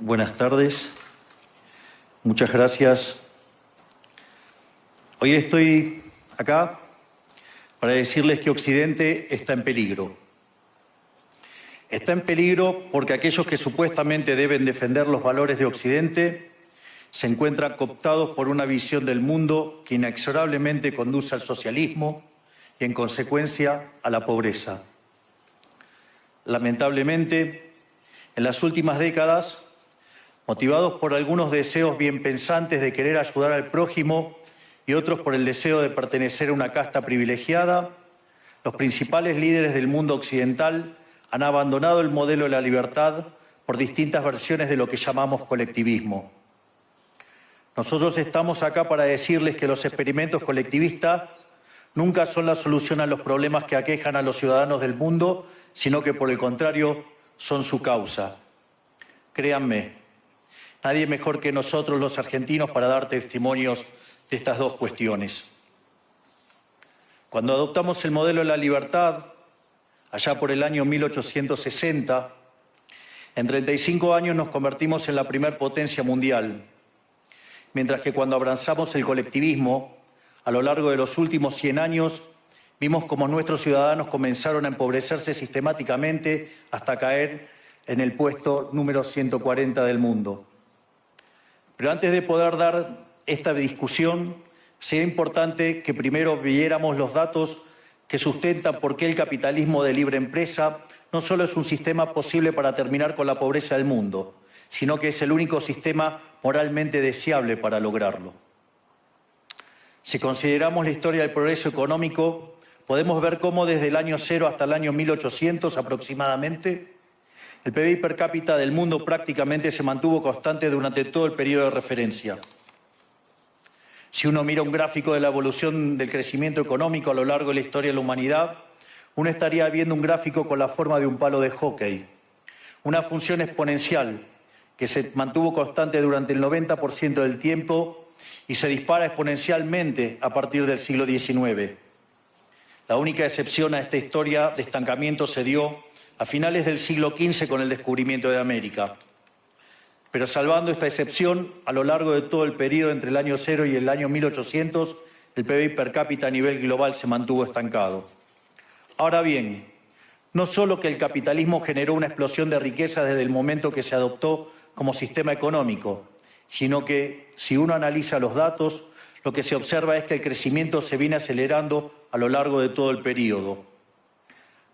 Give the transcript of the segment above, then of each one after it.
Buenas tardes. Muchas gracias. Hoy estoy acá para decirles que Occidente está en peligro. Está en peligro porque aquellos que supuestamente deben defender los valores de Occidente se encuentran cooptados por una visión del mundo que inexorablemente conduce al socialismo y, en consecuencia, a la pobreza. Lamentablemente, en las últimas décadas, motivados por algunos deseos bien pensantes de querer ayudar al prójimo y otros por el deseo de pertenecer a una casta privilegiada, los principales líderes del mundo occidental han abandonado el modelo de la libertad por distintas versiones de lo que llamamos colectivismo. Nosotros estamos acá para decirles que los experimentos colectivistas nunca son la solución a los problemas que aquejan a los ciudadanos del mundo, sino que, por el contrario, son su causa. Créanme, nadie mejor que nosotros los argentinos para dar testimonios de estas dos cuestiones. Cuando adoptamos el modelo de la libertad, allá por el año 1860, en 35 años nos convertimos en la primer potencia mundial, mientras que cuando abrazamos el colectivismo, a lo largo de los últimos 100 años, vimos cómo nuestros ciudadanos comenzaron a empobrecerse sistemáticamente hasta caer en el puesto número 140 del mundo. Pero antes de poder dar esta discusión, sería importante que primero viéramos los datos que sustentan por qué el capitalismo de libre empresa no solo es un sistema posible para terminar con la pobreza del mundo, sino que es el único sistema moralmente deseable para lograrlo. Si consideramos la historia del progreso económico, podemos ver cómo desde el año 0 hasta el año 1800 aproximadamente, el PBI per cápita del mundo prácticamente se mantuvo constante durante todo el periodo de referencia. Si uno mira un gráfico de la evolución del crecimiento económico a lo largo de la historia de la humanidad, uno estaría viendo un gráfico con la forma de un palo de hockey, una función exponencial que se mantuvo constante durante el 90% del tiempo y se dispara exponencialmente a partir del siglo XIX. La única excepción a esta historia de estancamiento se dio a finales del siglo XV con el descubrimiento de América. Pero salvando esta excepción, a lo largo de todo el periodo entre el año 0 y el año 1800, el PBI per cápita a nivel global se mantuvo estancado. Ahora bien, no solo que el capitalismo generó una explosión de riqueza desde el momento que se adoptó como sistema económico, sino que, si uno analiza los datos, lo que se observa es que el crecimiento se viene acelerando a lo largo de todo el periodo.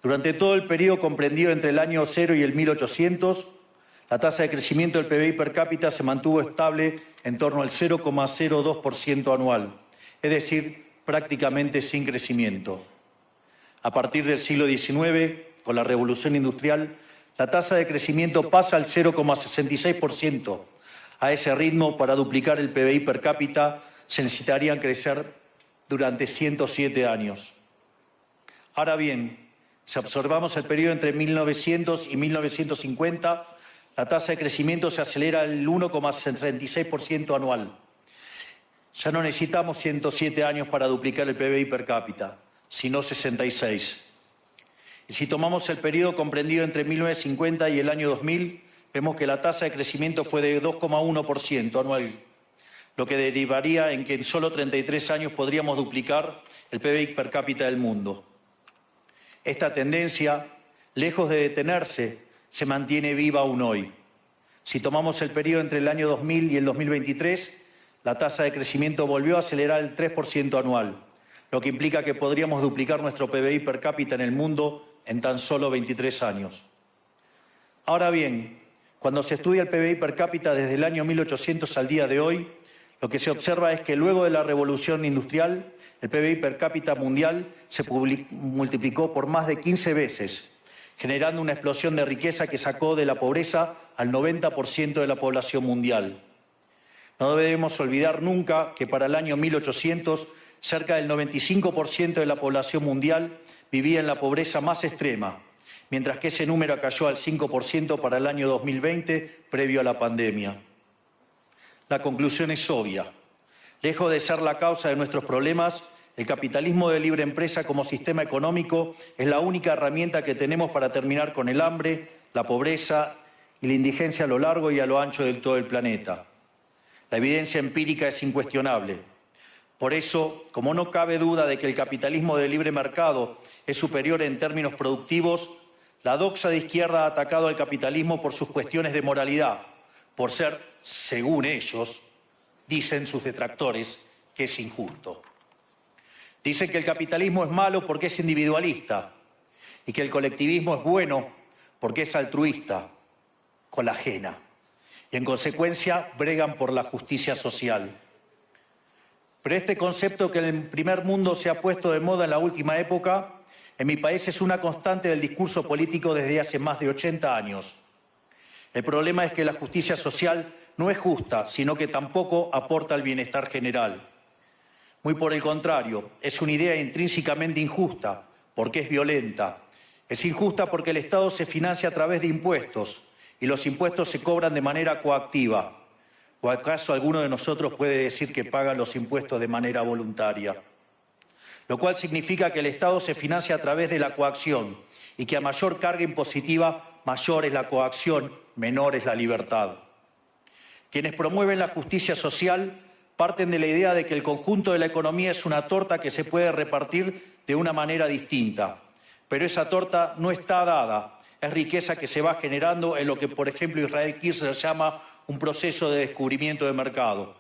Durante todo el periodo comprendido entre el año 0 y el 1800, la tasa de crecimiento del PBI per cápita se mantuvo estable en torno al 0,02% anual, es decir, prácticamente sin crecimiento. A partir del siglo XIX, con la Revolución Industrial, la tasa de crecimiento pasa al 0,66%. A ese ritmo, para duplicar el PBI per cápita, se necesitarían crecer durante 107 años. Ahora bien, si observamos el periodo entre 1900 y 1950, la tasa de crecimiento se acelera al 1,36% anual. Ya no necesitamos 107 años para duplicar el PBI per cápita, sino 66. Y si tomamos el periodo comprendido entre 1950 y el año 2000, vemos que la tasa de crecimiento fue de 2,1% anual, lo que derivaría en que en solo 33 años podríamos duplicar el PBI per cápita del mundo. Esta tendencia, lejos de detenerse, se mantiene viva aún hoy. Si tomamos el periodo entre el año 2000 y el 2023, la tasa de crecimiento volvió a acelerar el 3% anual, lo que implica que podríamos duplicar nuestro PBI per cápita en el mundo en tan solo 23 años. Ahora bien, cuando se estudia el PBI per cápita desde el año 1800 al día de hoy, lo que se observa es que luego de la revolución industrial, el PBI per cápita mundial se multiplicó por más de 15 veces, generando una explosión de riqueza que sacó de la pobreza al 90% de la población mundial. No debemos olvidar nunca que para el año 1800, cerca del 95% de la población mundial vivía en la pobreza más extrema, mientras que ese número cayó al 5% para el año 2020, previo a la pandemia. La conclusión es obvia. Lejos de ser la causa de nuestros problemas, el capitalismo de libre empresa como sistema económico es la única herramienta que tenemos para terminar con el hambre, la pobreza y la indigencia a lo largo y a lo ancho de todo el planeta. La evidencia empírica es incuestionable. Por eso, como no cabe duda de que el capitalismo de libre mercado es superior en términos productivos, la doxa de izquierda ha atacado al capitalismo por sus cuestiones de moralidad, por ser, según ellos, dicen sus detractores, que es injusto. Dicen que el capitalismo es malo porque es individualista y que el colectivismo es bueno porque es altruista, con la ajena. Y en consecuencia bregan por la justicia social. Pero este concepto que en el primer mundo se ha puesto de moda en la última época, en mi país es una constante del discurso político desde hace más de 80 años. El problema es que la justicia social no es justa, sino que tampoco aporta al bienestar general. Muy por el contrario, es una idea intrínsecamente injusta, porque es violenta. Es injusta porque el Estado se financia a través de impuestos y los impuestos se cobran de manera coactiva. ¿O acaso alguno de nosotros puede decir que paga los impuestos de manera voluntaria? Lo cual significa que el Estado se financia a través de la coacción y que a mayor carga impositiva, mayor es la coacción, menor es la libertad. Quienes promueven la justicia social parten de la idea de que el conjunto de la economía es una torta que se puede repartir de una manera distinta. Pero esa torta no está dada, es riqueza que se va generando en lo que, por ejemplo, Israel Kirzler llama un proceso de descubrimiento de mercado.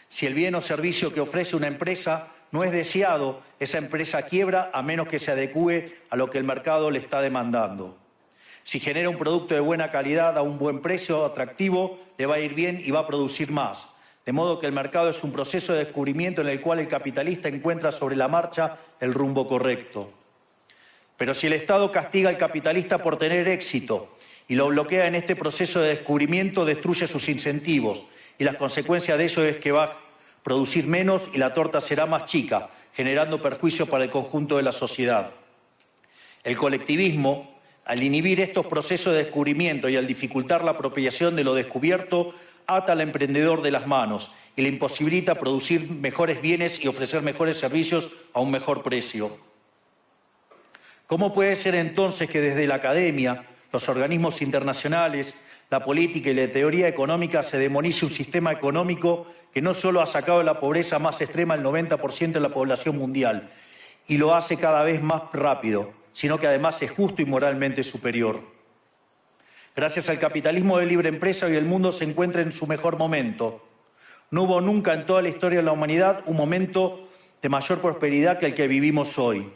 Si el bien o servicio que ofrece una empresa no es deseado, esa empresa quiebra a menos que se adecúe a lo que el mercado le está demandando. Si genera un producto de buena calidad a un buen precio atractivo, le va a ir bien y va a producir más. De modo que el mercado es un proceso de descubrimiento en el cual el capitalista encuentra sobre la marcha el rumbo correcto. Pero si el Estado castiga al capitalista por tener éxito y lo bloquea en este proceso de descubrimiento, destruye sus incentivos y las consecuencias de ello es que va a producir menos y la torta será más chica, generando perjuicio para el conjunto de la sociedad. El colectivismo, al inhibir estos procesos de descubrimiento y al dificultar la apropiación de lo descubierto, ata al emprendedor de las manos y le imposibilita producir mejores bienes y ofrecer mejores servicios a un mejor precio. ¿Cómo puede ser entonces que desde la academia, los organismos internacionales, la política y la teoría económica se demonice un sistema económico que no solo ha sacado de la pobreza más extrema al 90% de la población mundial y lo hace cada vez más rápido, sino que además es justo y moralmente superior? Gracias al capitalismo de libre empresa, hoy el mundo se encuentra en su mejor momento. No hubo nunca en toda la historia de la humanidad un momento de mayor prosperidad que el que vivimos hoy.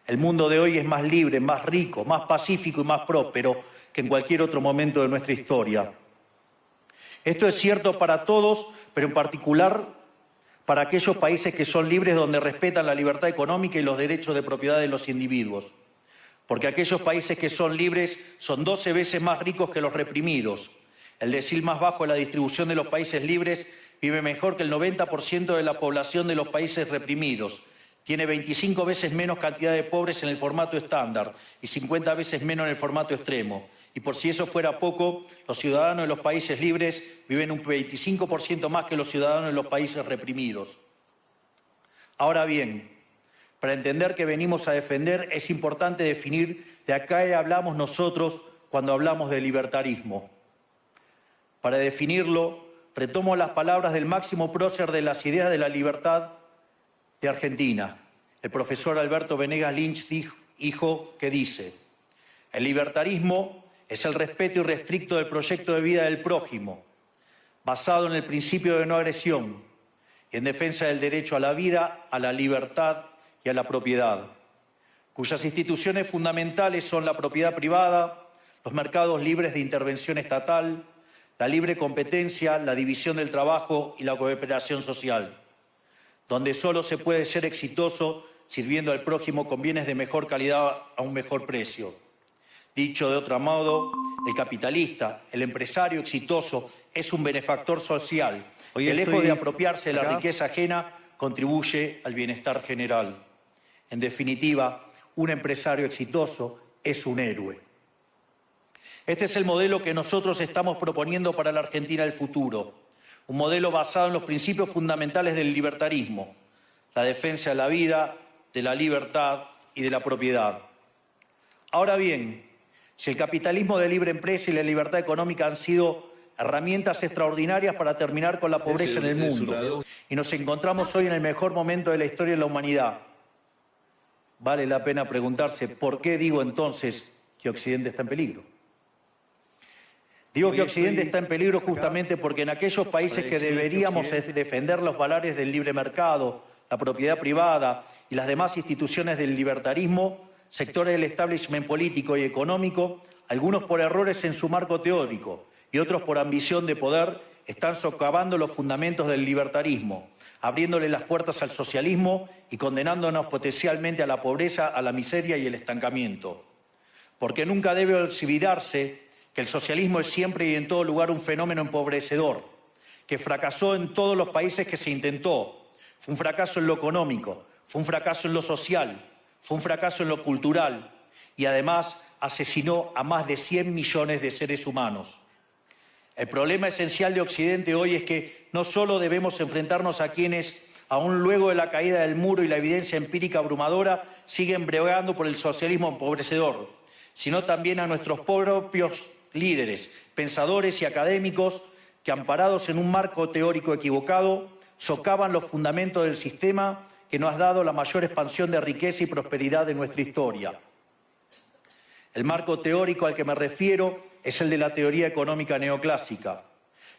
El mundo de hoy es más libre, más rico, más pacífico y más próspero que en cualquier otro momento de nuestra historia. Esto es cierto para todos, pero en particular para aquellos países que son libres, donde respetan la libertad económica y los derechos de propiedad de los individuos. Porque aquellos países que son libres son 12 veces más ricos que los reprimidos. El decil más bajo de la distribución de los países libres vive mejor que el 90% de la población de los países reprimidos. Tiene 25 veces menos cantidad de pobres en el formato estándar y 50 veces menos en el formato extremo. Y por si eso fuera poco, los ciudadanos de los países libres viven un 25% más que los ciudadanos de los países reprimidos. Ahora bien, para entender qué venimos a defender es importante definir de a qué hablamos nosotros cuando hablamos de libertarismo. Para definirlo, retomo las palabras del máximo prócer de las ideas de la libertad de Argentina, el profesor Alberto Venegas Lynch, que dice: el libertarismo es el respeto irrestricto del proyecto de vida del prójimo, basado en el principio de no agresión y en defensa del derecho a la vida, a la libertad y a la propiedad, cuyas instituciones fundamentales son la propiedad privada, los mercados libres de intervención estatal, la libre competencia, la división del trabajo y la cooperación social, donde solo se puede ser exitoso sirviendo al prójimo con bienes de mejor calidad a un mejor precio. Dicho de otro modo, el capitalista, el empresario exitoso, es un benefactor social que, lejos de apropiarse de la riqueza ajena, contribuye al bienestar general. En definitiva, un empresario exitoso es un héroe. Este es el modelo que nosotros estamos proponiendo para la Argentina del futuro. Un modelo basado en los principios fundamentales del libertarismo: la defensa de la vida, de la libertad y de la propiedad. Ahora bien, Si el capitalismo de libre empresa y la libertad económica han sido herramientas extraordinarias para terminar con la pobreza en el mundo, y nos encontramos hoy en el mejor momento de la historia de la humanidad, vale la pena preguntarse por qué digo entonces que Occidente está en peligro. Digo que Occidente está en peligro justamente porque en aquellos países que deberíamos defender los valores del libre mercado, la propiedad privada y las demás instituciones del libertarismo, sectores del establishment político y económico, algunos por errores en su marco teórico y otros por ambición de poder, están socavando los fundamentos del libertarismo, abriéndole las puertas al socialismo y condenándonos potencialmente a la pobreza, a la miseria y el estancamiento. Porque nunca debe olvidarse que el socialismo es siempre y en todo lugar un fenómeno empobrecedor, que fracasó en todos los países que se intentó. Fue un fracaso en lo económico, fue un fracaso en lo social, fue un fracaso en lo cultural y además asesinó a más de 100 millones de seres humanos. El problema esencial de Occidente hoy es que no solo debemos enfrentarnos a quienes, aún luego de la caída del muro y la evidencia empírica abrumadora, siguen bregando por el socialismo empobrecedor, sino también a nuestros propios líderes, pensadores y académicos que, amparados en un marco teórico equivocado, socavan los fundamentos del sistema que nos ha dado la mayor expansión de riqueza y prosperidad de nuestra historia. El marco teórico al que me refiero es el de la teoría económica neoclásica,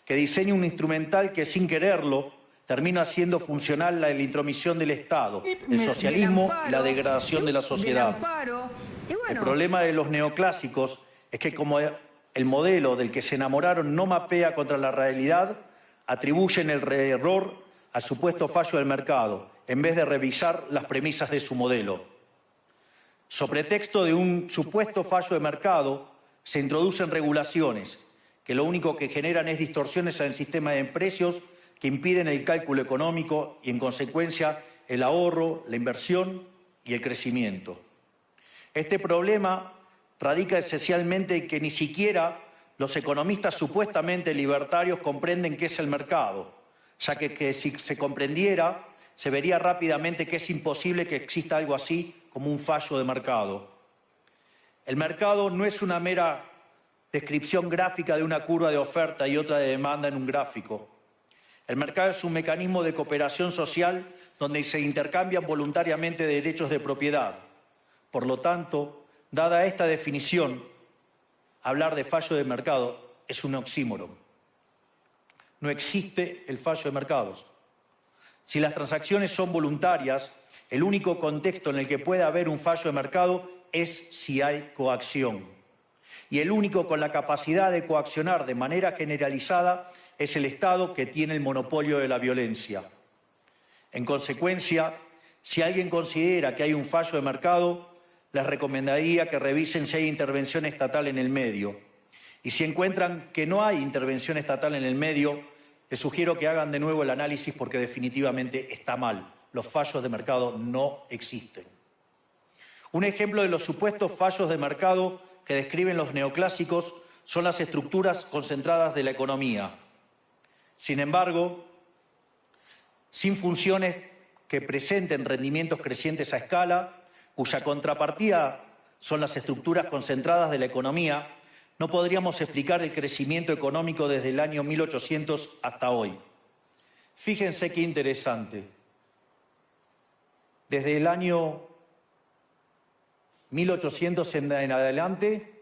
que diseña un instrumental que, sin quererlo, termina haciendo funcional la intromisión del Estado, el socialismo y la degradación de la sociedad. El problema de los neoclásicos es que, como el modelo del que se enamoraron no mapea contra la realidad, atribuyen el error al supuesto fallo del mercado, en vez de revisar las premisas de su modelo. Sobre pretexto de un supuesto fallo de mercado, se introducen regulaciones que lo único que generan es distorsiones en el sistema de precios que impiden el cálculo económico y, en consecuencia, el ahorro, la inversión y el crecimiento. Este problema radica esencialmente en que ni siquiera los economistas supuestamente libertarios comprenden qué es el mercado, ya que si se comprendiera, se vería rápidamente que es imposible que exista algo así como un fallo de mercado. El mercado no es una mera descripción gráfica de una curva de oferta y otra de demanda en un gráfico. El mercado es un mecanismo de cooperación social donde se intercambian voluntariamente derechos de propiedad. Por lo tanto, dada esta definición, hablar de fallo de mercado es un oxímoron. No existe el fallo de mercados. Si las transacciones son voluntarias, el único contexto en el que puede haber un fallo de mercado es si hay coacción. Y el único con la capacidad de coaccionar de manera generalizada es el Estado, que tiene el monopolio de la violencia. En consecuencia, si alguien considera que hay un fallo de mercado, les recomendaría que revisen si hay intervención estatal en el medio. Y si encuentran que no hay intervención estatal en el medio, les sugiero que hagan de nuevo el análisis porque definitivamente está mal. Los fallos de mercado no existen. Un ejemplo de los supuestos fallos de mercado que describen los neoclásicos son las estructuras concentradas de la economía. Sin embargo, sin funciones que presenten rendimientos crecientes a escala, cuya contrapartida son las estructuras concentradas de la economía, no podríamos explicar el crecimiento económico desde el año 1800 hasta hoy. Fíjense qué interesante. Desde el año 1800 en adelante,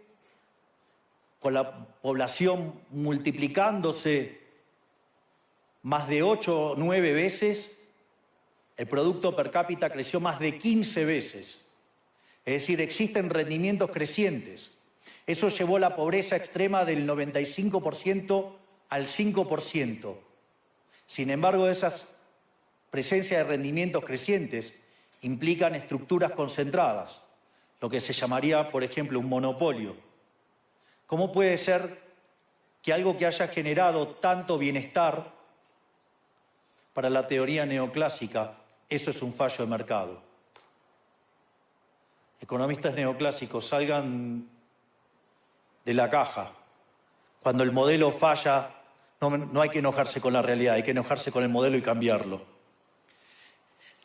con la población multiplicándose más de 8 o 9 veces, el producto per cápita creció más de 15 veces. Es decir, existen rendimientos crecientes. Eso llevó la pobreza extrema del 95% al 5%. Sin embargo, esas presencias de rendimientos crecientes implican estructuras concentradas, lo que se llamaría, por ejemplo, un monopolio. ¿Cómo puede ser que algo que haya generado tanto bienestar para la teoría neoclásica, eso es un fallo de mercado? Economistas neoclásicos, salgan de la caja. Cuando el modelo falla, no hay que enojarse con la realidad, hay que enojarse con el modelo y cambiarlo.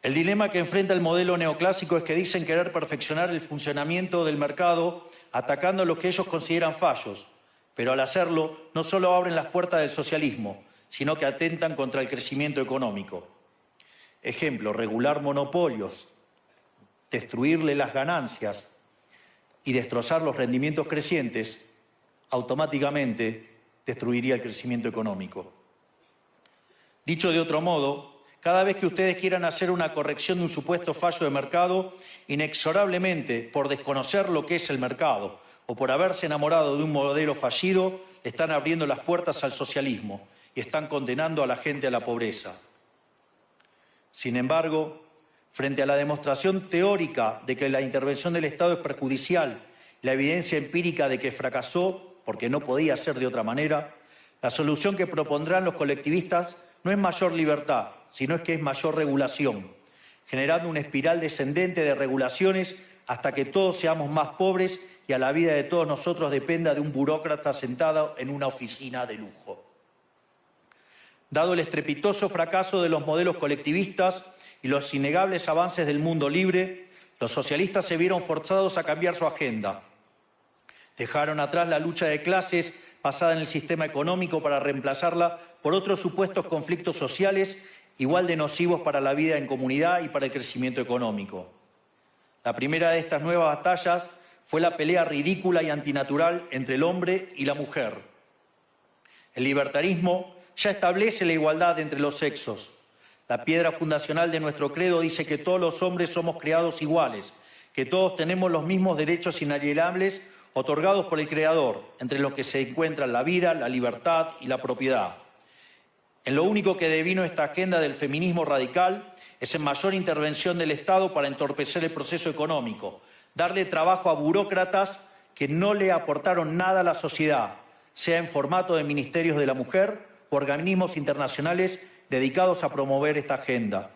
El dilema que enfrenta el modelo neoclásico es que dicen querer perfeccionar el funcionamiento del mercado atacando lo que ellos consideran fallos, pero al hacerlo no solo abren las puertas del socialismo, sino que atentan contra el crecimiento económico. Ejemplo, regular monopolios, destruirle las ganancias y destrozar los rendimientos crecientes, automáticamente destruiría el crecimiento económico. Dicho de otro modo, cada vez que ustedes quieran hacer una corrección de un supuesto fallo de mercado, inexorablemente, por desconocer lo que es el mercado o por haberse enamorado de un modelo fallido, están abriendo las puertas al socialismo y están condenando a la gente a la pobreza. Sin embargo, frente a la demostración teórica de que la intervención del Estado es perjudicial, la evidencia empírica de que fracasó porque no podía ser de otra manera, la solución que propondrán los colectivistas no es mayor libertad, sino es que es mayor regulación, generando una espiral descendente de regulaciones hasta que todos seamos más pobres y a la vida de todos nosotros dependa de un burócrata sentado en una oficina de lujo. Dado el estrepitoso fracaso de los modelos colectivistas y los innegables avances del mundo libre, los socialistas se vieron forzados a cambiar su agenda. Dejaron atrás la lucha de clases basada en el sistema económico para reemplazarla por otros supuestos conflictos sociales igual de nocivos para la vida en comunidad y para el crecimiento económico. La primera de estas nuevas batallas fue la pelea ridícula y antinatural entre el hombre y la mujer. El libertarismo ya establece la igualdad entre los sexos. La piedra fundacional de nuestro credo dice que todos los hombres somos creados iguales, que todos tenemos los mismos derechos inalienables otorgados por el Creador, entre los que se encuentran la vida, la libertad y la propiedad. En lo único que devino esta agenda del feminismo radical es en mayor intervención del Estado para entorpecer el proceso económico, darle trabajo a burócratas que no le aportaron nada a la sociedad, sea en formato de ministerios de la mujer o organismos internacionales dedicados a promover esta agenda.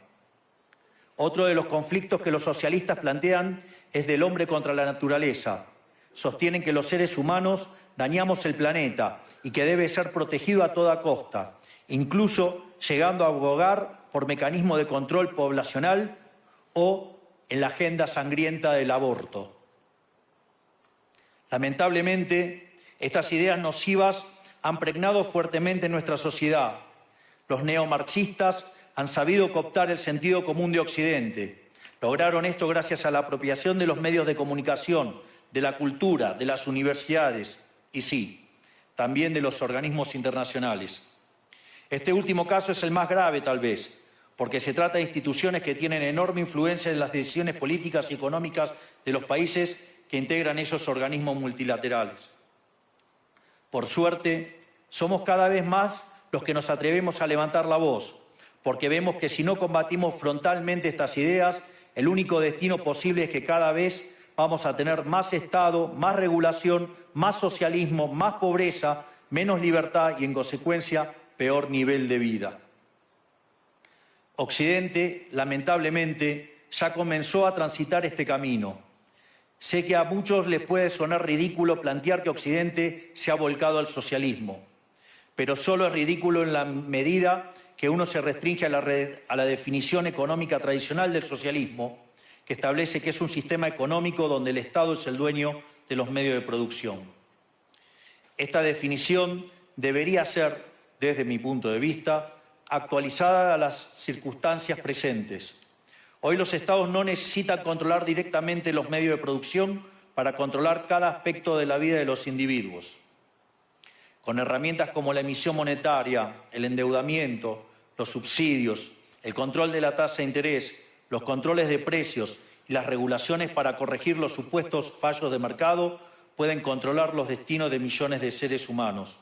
Otro de los conflictos que los socialistas plantean es del hombre contra la naturaleza. Sostienen que los seres humanos dañamos el planeta y que debe ser protegido a toda costa, incluso llegando a abogar por mecanismos de control poblacional o en la agenda sangrienta del aborto. Lamentablemente, estas ideas nocivas han pregnado fuertemente en nuestra sociedad. Los neomarxistas han sabido cooptar el sentido común de Occidente. Lograron esto gracias a la apropiación de los medios de comunicación, de la cultura, de las universidades y sí, también de los organismos internacionales. Este último caso es el más grave, tal vez, porque se trata de instituciones que tienen enorme influencia en las decisiones políticas y económicas de los países que integran esos organismos multilaterales. Por suerte, somos cada vez más los que nos atrevemos a levantar la voz, porque vemos que si no combatimos frontalmente estas ideas, el único destino posible es que cada vez vamos a tener más Estado, más regulación, más socialismo, más pobreza, menos libertad y, en consecuencia, peor nivel de vida. Occidente, lamentablemente, ya comenzó a transitar este camino. Sé que a muchos les puede sonar ridículo plantear que Occidente se ha volcado al socialismo, pero solo es ridículo en la medida que uno se restringe a la definición económica tradicional del socialismo, que establece que es un sistema económico donde el Estado es el dueño de los medios de producción. Esta definición debería ser, desde mi punto de vista, actualizada a las circunstancias presentes. Hoy los Estados no necesitan controlar directamente los medios de producción para controlar cada aspecto de la vida de los individuos. Con herramientas como la emisión monetaria, el endeudamiento, los subsidios, el control de la tasa de interés, los controles de precios y las regulaciones para corregir los supuestos fallos de mercado pueden controlar los destinos de millones de seres humanos.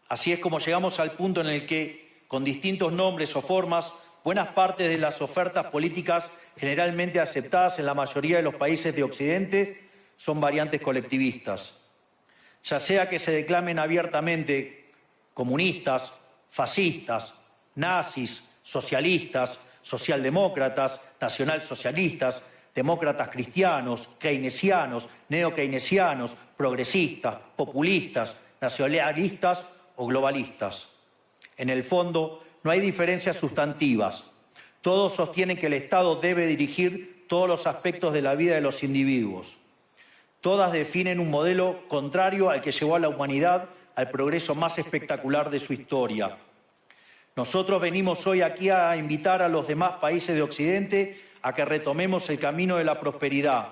Así es como llegamos al punto en el que, con distintos nombres o formas, buenas partes de las ofertas políticas generalmente aceptadas en la mayoría de los países de Occidente son variantes colectivistas. Ya sea que se declamen abiertamente comunistas, fascistas, nazis, socialistas, socialdemócratas, nacionalsocialistas, demócratas cristianos, keynesianos, neokeynesianos, progresistas, populistas, nacionalistas o globalistas. En el fondo, no hay diferencias sustantivas. Todos sostienen que el Estado debe dirigir todos los aspectos de la vida de los individuos. Todas definen un modelo contrario al que llevó a la humanidad al progreso más espectacular de su historia. Nosotros venimos hoy aquí a invitar a los demás países de Occidente a que retomemos el camino de la prosperidad.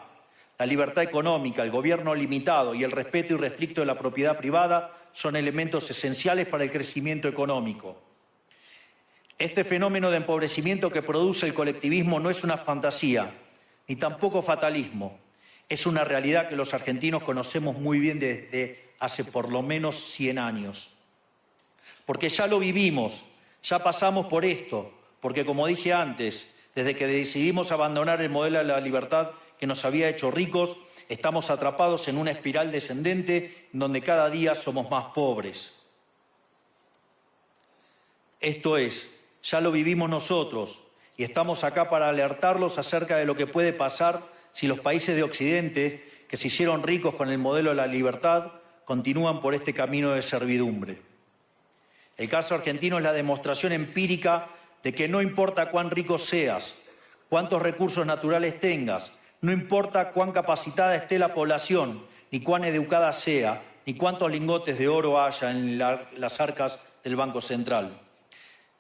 La libertad económica, el gobierno limitado y el respeto irrestricto de la propiedad privada son elementos esenciales para el crecimiento económico. Este fenómeno de empobrecimiento que produce el colectivismo no es una fantasía, ni tampoco fatalismo. Es una realidad que los argentinos conocemos muy bien desde hace por lo menos 100 años. Porque ya lo vivimos, ya pasamos por esto, porque como dije antes, desde que decidimos abandonar el modelo de la libertad que nos había hecho ricos, estamos atrapados en una espiral descendente en donde cada día somos más pobres. Esto es, ya lo vivimos nosotros y estamos acá para alertarlos acerca de lo que puede pasar si los países de Occidente, que se hicieron ricos con el modelo de la libertad, continúan por este camino de servidumbre. El caso argentino es la demostración empírica de que no importa cuán rico seas, cuántos recursos naturales tengas, no importa cuán capacitada esté la población, ni cuán educada sea, ni cuántos lingotes de oro haya en las arcas del Banco Central.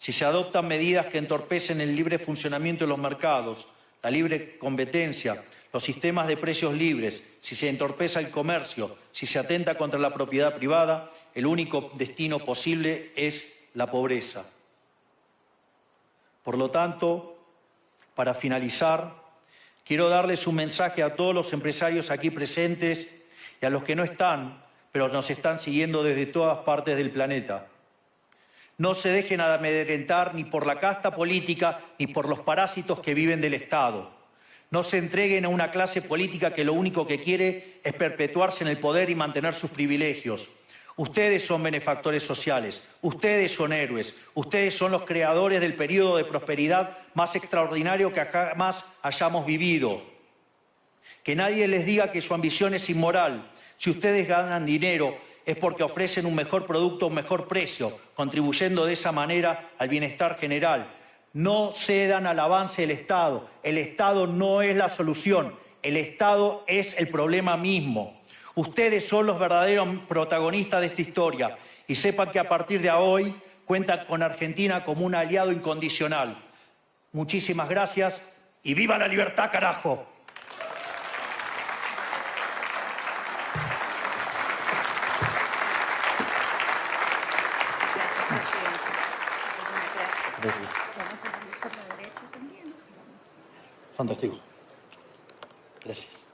Si se adoptan medidas que entorpecen el libre funcionamiento de los mercados, la libre competencia, los sistemas de precios libres, si se entorpece el comercio, si se atenta contra la propiedad privada, el único destino posible es la pobreza. Por lo tanto, para finalizar, quiero darles un mensaje a todos los empresarios aquí presentes y a los que no están, pero nos están siguiendo desde todas partes del planeta. No se dejen amedrentar ni por la casta política ni por los parásitos que viven del Estado. No se entreguen a una clase política que lo único que quiere es perpetuarse en el poder y mantener sus privilegios. Ustedes son benefactores sociales, ustedes son héroes, ustedes son los creadores del periodo de prosperidad más extraordinario que jamás hayamos vivido. Que nadie les diga que su ambición es inmoral. Si ustedes ganan dinero es porque ofrecen un mejor producto a un mejor precio, contribuyendo de esa manera al bienestar general. No cedan al avance del Estado. El Estado no es la solución. El Estado es el problema mismo. Ustedes son los verdaderos protagonistas de esta historia y sepan que a partir de hoy cuentan con Argentina como un aliado incondicional. Muchísimas gracias y ¡viva la libertad, carajo! Vamos a salir por la derecha también. Vamos a pasar. Fantástico. Gracias.